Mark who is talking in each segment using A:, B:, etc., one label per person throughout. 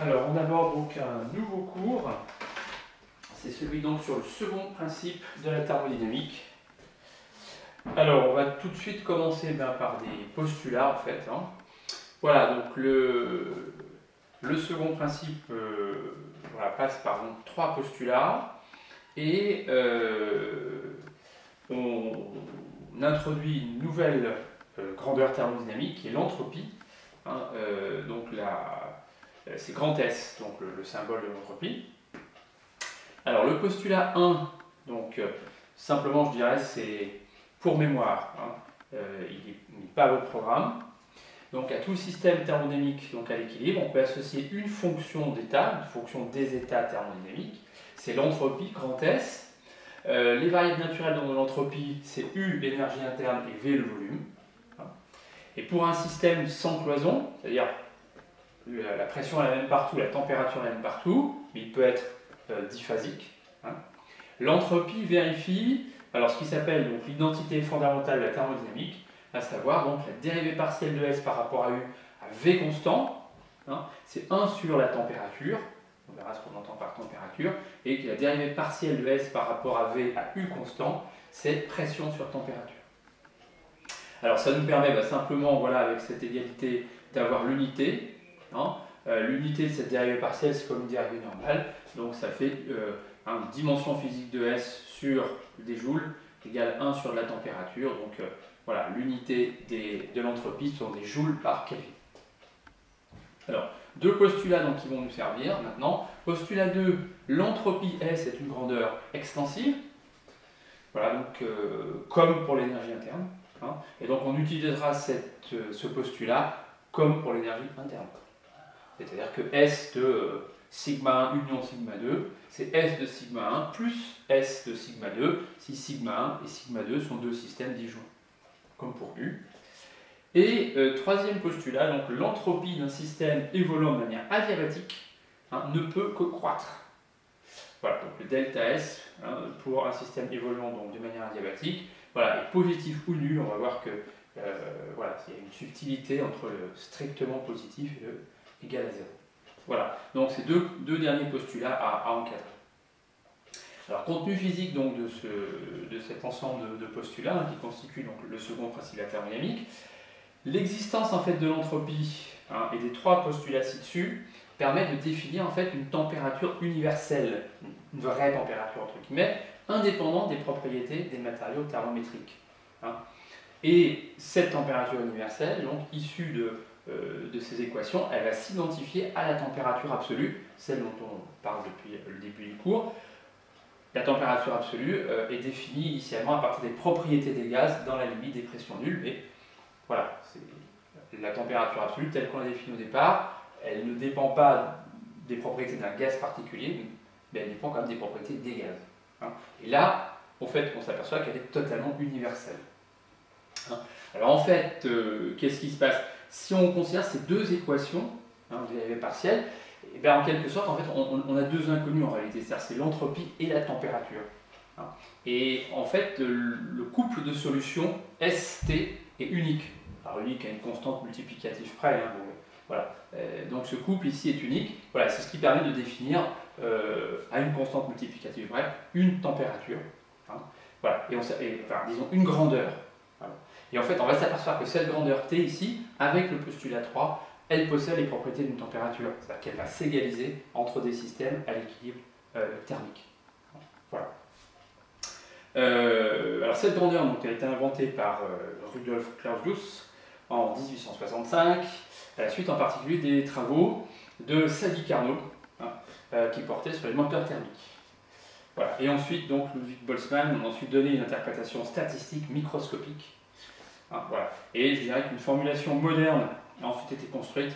A: Alors, on aborde donc un nouveau cours. C'est celui donc sur le second principe de la thermodynamique. Alors, on va tout de suite commencer par des postulats en fait. Voilà, donc le second principe voilà, passe par donc, 3 postulats et on introduit une nouvelle grandeur thermodynamique qui est l'entropie. Donc c'est grand S, donc le symbole de l'entropie. Alors le postulat 1, donc simplement je dirais c'est pour mémoire, il n'est pas votre programme. Donc à tout système thermodynamique, donc à l'équilibre, on peut associer une fonction d'état, une fonction des états thermodynamiques, c'est l'entropie, grand S. Les variables naturelles de l'entropie, c'est U, l'énergie interne, et V, le volume. Et pour un système sans cloison, c'est-à-dire la pression est la même partout, la température est la même partout, mais il peut être diphasique. L'entropie vérifie alors ce qui s'appelle l'identité fondamentale de la thermodynamique, à savoir donc la dérivée partielle de S par rapport à U à V constant, c'est 1 sur la température, on verra ce qu'on entend par température, et la dérivée partielle de S par rapport à V à U constant, c'est pression sur température. Alors ça nous permet simplement, voilà, avec cette égalité, d'avoir l'unité. L'unité de cette dérivée partielle, c'est comme une dérivée normale, donc ça fait une dimension physique de S sur des joules égale 1 sur de la température. Donc voilà, l'unité de l'entropie sont des joules par Kelvin. Alors, deux postulats donc, qui vont nous servir maintenant. Postulat 2, l'entropie S est une grandeur extensive. Voilà, donc comme pour l'énergie interne. Et donc on utilisera ce postulat comme pour l'énergie interne. C'est-à-dire que S de sigma 1 union sigma 2, c'est S de sigma 1 plus S de sigma 2, si sigma 1 et sigma 2 sont deux systèmes disjoints, comme pour U. Et troisième postulat, donc l'entropie d'un système évoluant de manière adiabatique ne peut que croître. Voilà, donc le delta S pour un système évoluant donc, de manière adiabatique, voilà, est positif ou nul. On va voir que voilà, il y a une subtilité entre le strictement positif et le égal à 0. Voilà, donc c'est deux derniers postulats à encadrer. Alors, contenu physique donc, de cet ensemble de postulats qui constitue donc, le second principe de la thermodynamique. L'existence en fait, de l'entropie et des 3 postulats ci-dessus permet de définir en fait, une température universelle, une vraie température entre guillemets, indépendante des propriétés des matériaux thermométriques. Et cette température universelle, donc issue de ces équations, elle va s'identifier à la température absolue, celle dont on parle depuis le début du cours. La température absolue est définie initialement à partir des propriétés des gaz dans la limite des pressions nulles, mais voilà, c'est la température absolue telle qu'on l'a définie au départ, elle ne dépend pas des propriétés d'un gaz particulier, mais elle dépend quand même des propriétés des gaz. Et là, en fait, on s'aperçoit qu'elle est totalement universelle. Alors en fait, qu'est-ce qui se passe? Si on considère ces deux équations, de dérivée partielle, et bien en quelque sorte, en fait, on a deux inconnus en réalité, c'est-à-dire c'est l'entropie et la température. Et en fait, le couple de solutions ST est unique. Alors unique à une constante multiplicative près. Voilà. Donc ce couple ici est unique. Voilà, c'est ce qui permet de définir à une constante multiplicative près une température. Voilà. Enfin, disons une grandeur. Voilà. Et en fait, on va s'apercevoir que cette grandeur T ici, avec le postulat 3, elle possède les propriétés d'une température. C'est-à-dire qu'elle va s'égaliser entre des systèmes à l'équilibre thermique. Voilà. Alors cette grandeur donc, a été inventée par Rudolf Clausius en 1865, à la suite en particulier des travaux de Sadi Carnot, qui portaient sur les moteurs thermiques. Voilà. Et ensuite, donc, Ludwig Boltzmann a ensuite donné une interprétation statistique microscopique. Voilà. Et je dirais qu'une formulation moderne a ensuite été construite,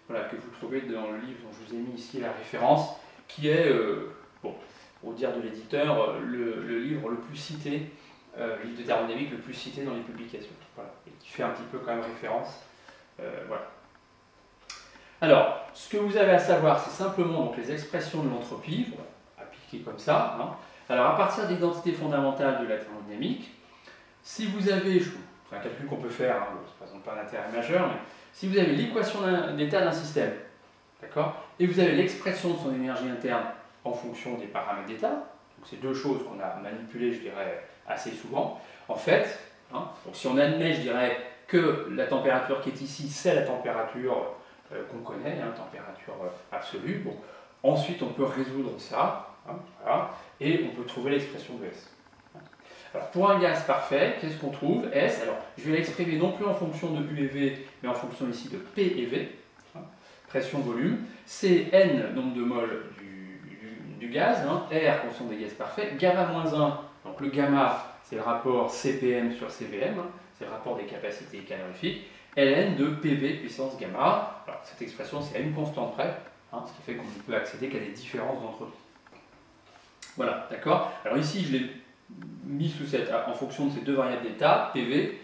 A: voilà, que vous trouvez dans le livre dont je vous ai mis ici la référence, qui est, bon, au dire de l'éditeur, le livre le plus cité, le livre de thermodynamique le plus cité dans les publications. Voilà. Et qui fait un petit peu quand même référence. Voilà. Alors, ce que vous avez à savoir, c'est simplement donc, les expressions de l'entropie, appliquées comme ça. Alors, à partir de l'identité fondamentale de la thermodynamique, si vous avez, c'est un calcul qu'on peut faire, ça ne présente pas d'intérêt majeur, mais si vous avez l'équation d'état d'un système, D'accord? Et vous avez l'expression de son énergie interne en fonction des paramètres d'état. Donc c'est deux choses qu'on a manipulées, je dirais, assez souvent. En fait, hein, donc si on admet, je dirais, que la température qui est ici, c'est la température qu'on connaît, hein, température absolue. Bon. Ensuite, on peut résoudre ça, hein, voilà, et on peut trouver l'expression de S. Alors, pour un gaz parfait, qu'est-ce qu'on trouve? S, alors je vais l'exprimer non plus en fonction de U et V, mais en fonction ici de P et V, hein, pression-volume. C'est N, nombre de moles du gaz, hein, R, constant des gaz parfaits, gamma moins 1, donc le gamma, c'est le rapport CPM sur CVM, hein, c'est le rapport des capacités calorifiques, ln de PV puissance gamma. Alors, cette expression, c'est à une constante près, hein, ce qui fait qu'on ne peut accéder qu'à des différences d'entropie. Voilà, d'accord? Alors ici, je l'ai mis en fonction de ces deux variables d'état, PV.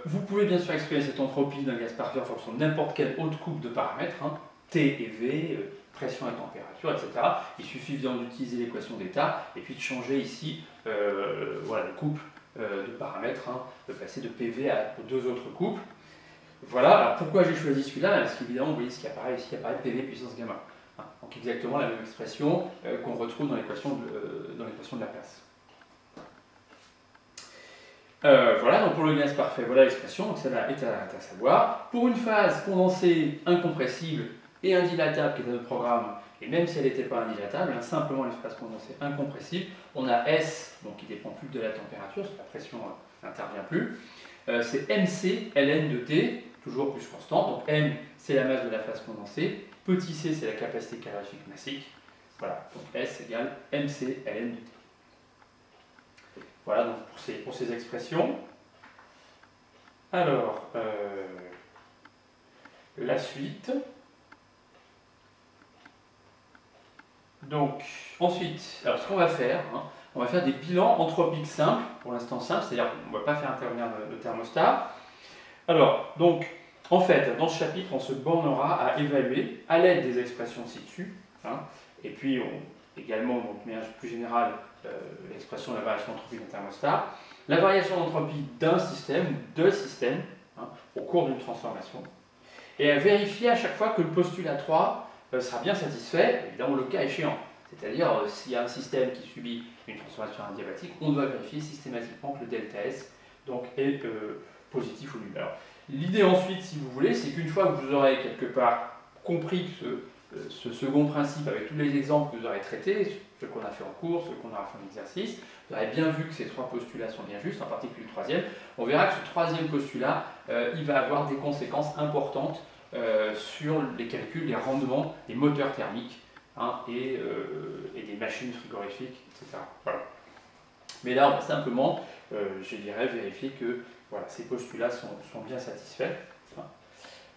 A: Vous pouvez bien sûr exprimer cette entropie d'un gaz parfait en fonction de n'importe quelle autre coupe de paramètres, hein, T et V, pression et température, etc. Il suffit bien d'utiliser l'équation d'état et puis de changer ici voilà, le couple de paramètres, hein, de passer de PV aux deux autres couples. Voilà, alors pourquoi j'ai choisi celui-là? Parce qu'évidemment, vous voyez ce qui apparaît ici, apparaît PV puissance gamma. Hein, donc exactement la même expression qu'on retrouve dans l'équation de Laplace. Voilà, donc pour le gaz parfait, voilà l'expression, donc celle-là est à savoir. Pour une phase condensée incompressible et indilatable qui est dans notre programme, et même si elle n'était pas indilatable, hein, simplement les phases condensées incompressibles, on a S, donc qui dépend plus de la température, parce que la pression n'intervient plus. C'est MC, ln de T, toujours plus constant, donc M c'est la masse de la phase condensée, petit c c'est la capacité calorifique massique, voilà, donc S égale MC, ln de T. Voilà donc pour ces expressions. Alors, la suite. Donc, ensuite, alors ce qu'on va faire, hein, on va faire des bilans anthropiques simples, pour l'instant simples, c'est-à-dire qu'on ne va pas faire intervenir le thermostat. Alors, donc, en fait, dans ce chapitre, on se bornera à évaluer, à l'aide des expressions ci-dessus, hein, et puis également, donc, de manière plus générale, l'expression de la variation d'entropie d'un thermostat, la variation d'entropie d'un système ou de systèmes hein, au cours d'une transformation, et à vérifier à chaque fois que le postulat 3 sera bien satisfait, évidemment le cas échéant. C'est-à-dire, s'il y a un système qui subit une transformation adiabatique, on doit vérifier systématiquement que le delta S donc, est positif ou nul. Alors, l'idée ensuite, si vous voulez, c'est qu'une fois que vous aurez quelque part compris ce second principe avec tous les exemples que vous aurez traités, ceux qu'on a fait en cours, ceux qu'on aura fait en exercice, vous aurez bien vu que ces trois postulats sont bien justes, en particulier le troisième. On verra que ce troisième postulat, il va avoir des conséquences importantes sur les calculs des rendements des moteurs thermiques hein, et des machines frigorifiques, etc. Voilà. Mais là, on va simplement, je dirais, vérifier que voilà, ces postulats sont bien satisfaits.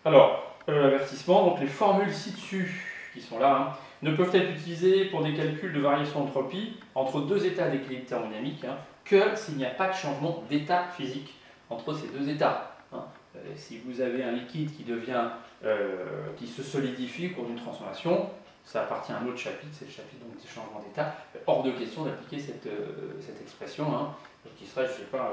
A: Alors, l'avertissement, donc les formules ci-dessus, qui sont là, hein, ne peuvent être utilisées pour des calculs de variation d'entropie entre deux états d'équilibre thermodynamique hein, que s'il n'y a pas de changement d'état physique entre ces deux états. Hein. Si vous avez un liquide qui se solidifie au cours d'une transformation, ça appartient à un autre chapitre, c'est le chapitre donc, des changements d'état. Hors de question d'appliquer cette expression, hein, qui serait, je ne sais pas,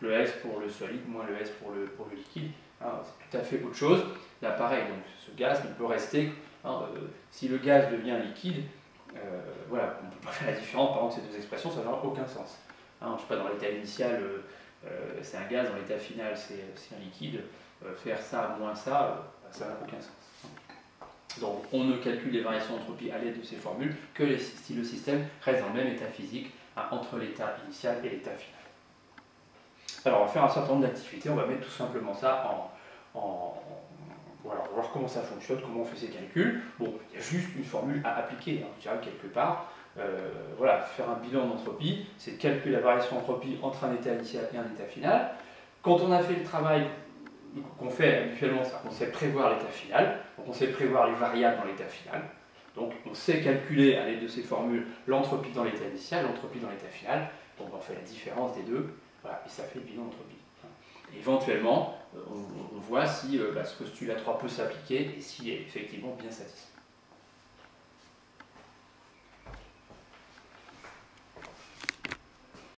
A: le S pour le solide moins le S pour le liquide. Hein, c'est tout à fait autre chose. Là, pareil, donc, ce gaz ne peut rester. Hein, si le gaz devient liquide, voilà, on ne peut pas faire la différence par exemple ces deux expressions, ça n'a aucun sens. Hein, je ne sais pas, dans l'état initial, c'est un gaz, dans l'état final, c'est un liquide. Faire ça moins ça, ça n'a aucun sens. Donc on ne calcule les variations d'entropie à l'aide de ces formules que si le système reste dans le même état physique hein, entre l'état initial et l'état final. Alors on va faire un certain nombre d'activités, on va mettre tout simplement ça voilà, on va voir comment ça fonctionne, comment on fait ces calculs. Bon, il y a juste une formule à appliquer, hein, je dirais quelque part. Voilà, faire un bilan d'entropie, c'est de calculer la variation d'entropie entre un état initial et un état final. Quand on a fait le travail qu'on fait habituellement, c'est qu'on sait prévoir l'état final, donc on sait prévoir les variables dans l'état final, donc on sait calculer à l'aide de ces formules l'entropie dans l'état initial, l'entropie dans l'état final, donc on fait la différence des deux, voilà, et ça fait le bilan d'entropie. Et éventuellement, on voit si ce postulat 3 peut s'appliquer et s'il est effectivement bien satisfait.